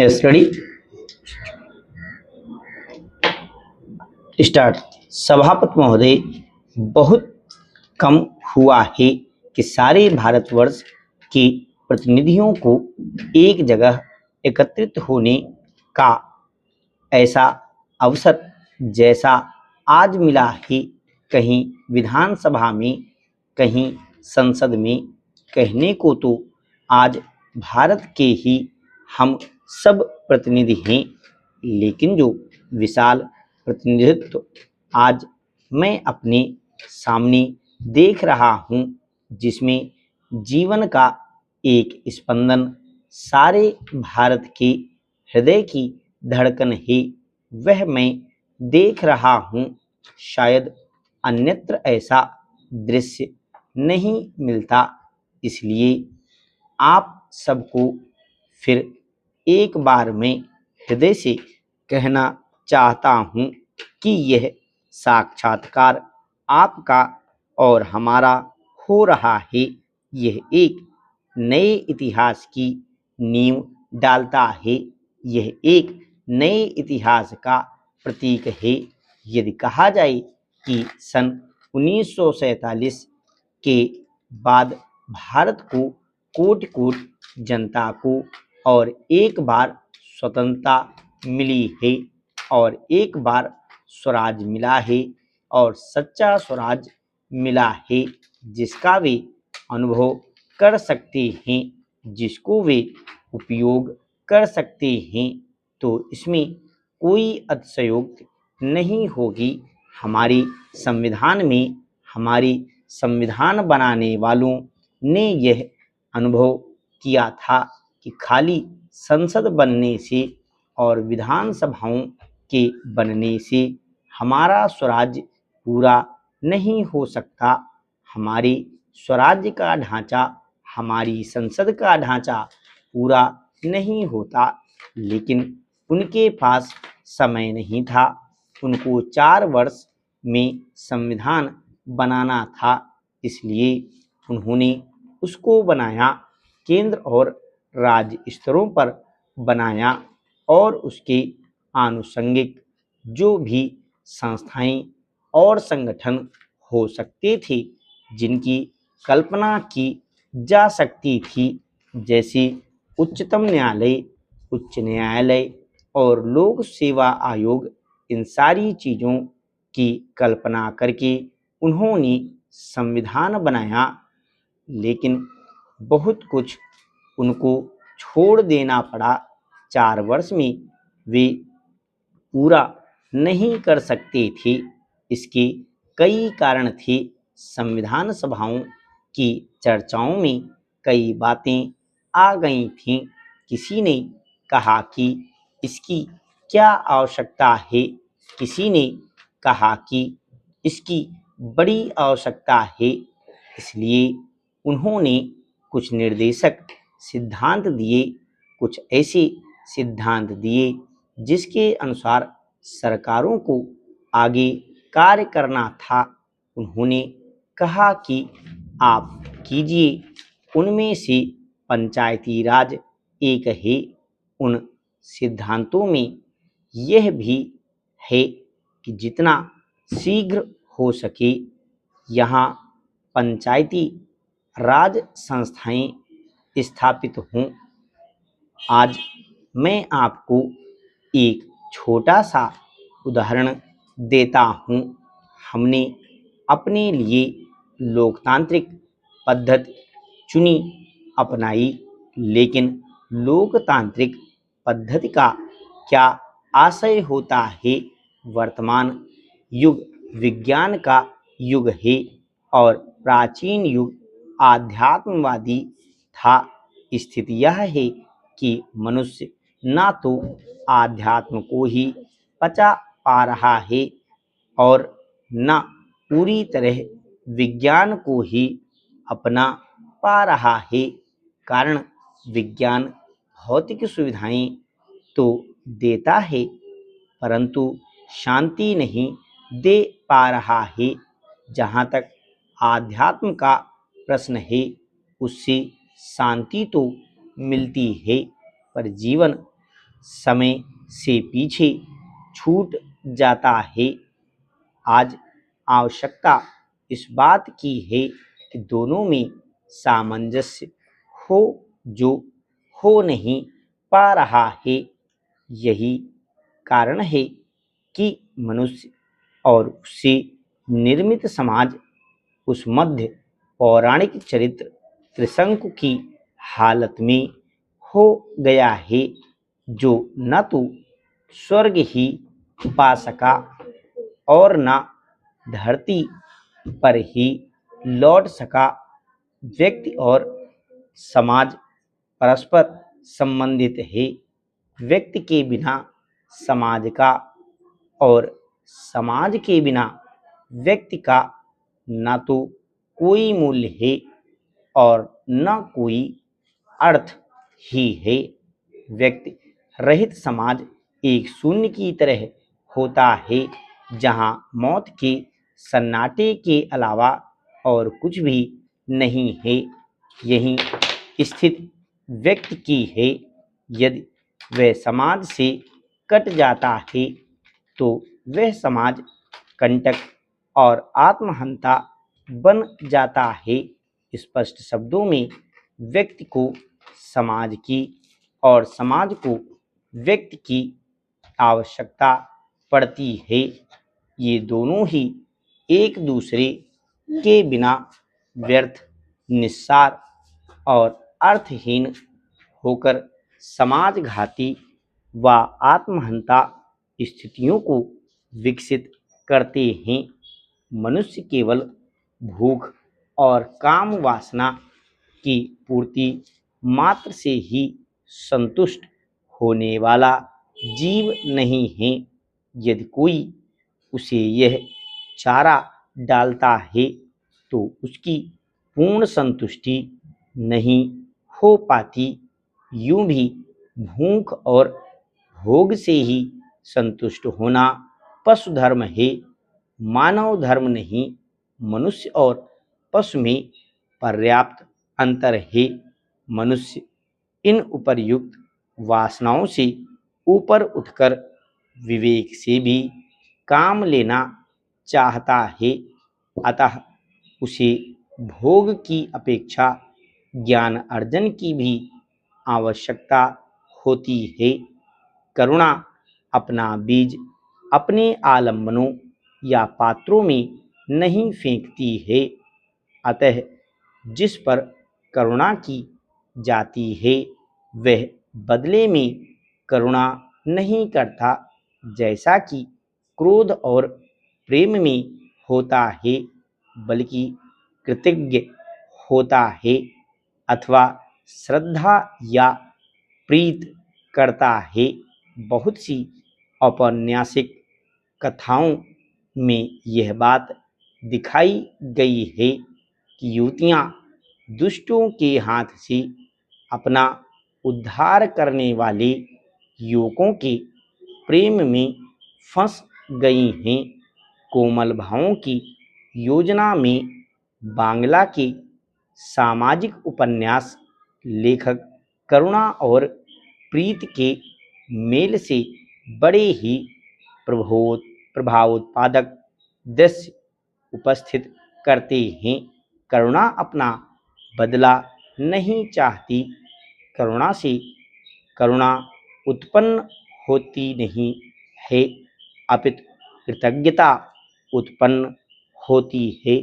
Study start. सभापति महोदय, बहुत कम हुआ है कि सारे भारतवर्ष के प्रतिनिधियों को एक जगह एकत्रित होने का ऐसा अवसर जैसा आज मिला है, कहीं विधानसभा में, कहीं संसद में। कहने को तो आज भारत के ही हम सब प्रतिनिधि हैं, लेकिन जो विशाल प्रतिनिधित्व आज मैं अपने सामने देख रहा हूँ, जिसमें जीवन का एक स्पंदन सारे भारत के हृदय की धड़कन है, वह मैं देख रहा हूँ। शायद अन्यत्र ऐसा दृश्य नहीं मिलता। इसलिए आप सबको फिर एक बार मैं हृदय से कहना चाहता हूँ कि यह साक्षात्कार आपका और हमारा हो रहा है। यह एक नए इतिहास की नींव डालता है, यह एक नए इतिहास का प्रतीक है। यदि कहा जाए कि सन 1947 के बाद भारत को कोटि-कोटि जनता को और एक बार स्वतंत्रता मिली है और एक बार स्वराज मिला है और सच्चा स्वराज मिला है, जिसका वे अनुभव कर सकते हैं, जिसको वे उपयोग कर सकते हैं, तो इसमें कोई अतिशयोक्ति नहीं होगी। हमारे संविधान में हमारे संविधान बनाने वालों ने यह अनुभव किया था कि खाली संसद बनने से और विधानसभाओं के बनने से हमारा स्वराज्य पूरा नहीं हो सकता। हमारे स्वराज्य का ढांचा, हमारी संसद का ढांचा पूरा नहीं होता। लेकिन उनके पास समय नहीं था, उनको 4 वर्ष में संविधान बनाना था, इसलिए उन्होंने उसको बनाया, केंद्र और राज्य स्तरों पर बनाया और उसके आनुषंगिक जो भी संस्थाएं और संगठन हो सकते थे, जिनकी कल्पना की जा सकती थी, जैसे उच्चतम न्यायालय, उच्च न्यायालय और लोक सेवा आयोग, इन सारी चीज़ों की कल्पना करके उन्होंने संविधान बनाया। लेकिन बहुत कुछ उनको छोड़ देना पड़ा। 4 वर्ष में वे पूरा नहीं कर सकते थे। इसके कई कारण थे। संविधान सभाओं की चर्चाओं में कई बातें आ गई थीं। किसी ने कहा कि इसकी क्या आवश्यकता है, किसी ने कहा कि इसकी बड़ी आवश्यकता है। इसलिए उन्होंने कुछ निर्देशक सिद्धांत दिए, कुछ ऐसे सिद्धांत दिए जिसके अनुसार सरकारों को आगे कार्य करना था। उन्होंने कहा कि आप कीजिए। उनमें से पंचायती राज एक है। उन सिद्धांतों में यह भी है कि जितना शीघ्र हो सके यहाँ पंचायती राज संस्थाएं स्थापित हों। आज मैं आपको एक छोटा सा उदाहरण देता हूँ। हमने अपने लिए लोकतांत्रिक पद्धति चुनी, अपनाई, लेकिन लोकतांत्रिक पद्धति का क्या आशय होता है? वर्तमान युग विज्ञान का युग है और प्राचीन युग आध्यात्मवादी था। स्थिति यह है कि मनुष्य ना तो आध्यात्म को ही पचा पा रहा है और न पूरी तरह विज्ञान को ही अपना पा रहा है। कारण विज्ञान भौतिक सुविधाएं तो देता है, परंतु शांति नहीं दे पा रहा है। जहाँ तक आध्यात्म का प्रश्न है, उससे शांति तो मिलती है, पर जीवन समय से पीछे छूट जाता है। आज आवश्यकता इस बात की है कि दोनों में सामंजस्य हो, जो हो नहीं पा रहा है। यही कारण है कि मनुष्य और उससे निर्मित समाज उस मध्य पौराणिक चरित्र त्रिशंकु की हालत में हो गया है, जो न तो स्वर्ग ही पा सका और न धरती पर ही लौट सका। व्यक्ति और समाज परस्पर संबंधित है। व्यक्ति के बिना समाज का और समाज के बिना व्यक्ति का न तो कोई मूल्य है और न कोई अर्थ ही है। व्यक्ति रहित समाज एक शून्य की तरह होता है, जहाँ मौत के सन्नाटे के अलावा और कुछ भी नहीं है। यही स्थिति व्यक्ति की है। यदि वह समाज से कट जाता है तो वह समाज कंटक और आत्महंता बन जाता है। स्पष्ट शब्दों में व्यक्ति को समाज की और समाज को व्यक्ति की आवश्यकता पड़ती है। ये दोनों ही एक दूसरे के बिना व्यर्थ, निस्सार और अर्थहीन होकर समाजघाती व आत्महंता स्थितियों को विकसित करते हैं। मनुष्य केवल भूख और काम वासना की पूर्ति मात्र से ही संतुष्ट होने वाला जीव नहीं है। यदि कोई उसे यह चारा डालता है तो उसकी पूर्ण संतुष्टि नहीं हो पाती। यूं भी भूख और भोग से ही संतुष्ट होना पशु धर्म है, मानव धर्म नहीं। मनुष्य और पशु में पर्याप्त अंतर है। मनुष्य इन उपर्युक्त वासनाओं से ऊपर उठकर विवेक से भी काम लेना चाहता है। अतः उसे भोग की अपेक्षा ज्ञान अर्जन की भी आवश्यकता होती है। करुणा अपना बीज अपने आलम्बनों या पात्रों में नहीं फेंकती है। अतः जिस पर करुणा की जाती है वह बदले में करुणा नहीं करता, जैसा कि क्रोध और प्रेम में होता है, बल्कि कृतज्ञ होता है अथवा श्रद्धा या प्रीत करता है। बहुत सी औपन्यासिक कथाओं में यह बात दिखाई गई है कि युवतियां दुष्टों के हाथ से अपना उद्धार करने वाले युवकों के प्रेम में फंस गई हैं। कोमल भावों की योजना में बांग्ला के सामाजिक उपन्यास लेखक करुणा और प्रीत के मेल से बड़े ही प्रभावोत्पादक दृश्य उपस्थित करते हैं। करुणा अपना बदला नहीं चाहती। करुणा से करुणा उत्पन्न होती नहीं है, अपितु कृतज्ञता उत्पन्न होती है।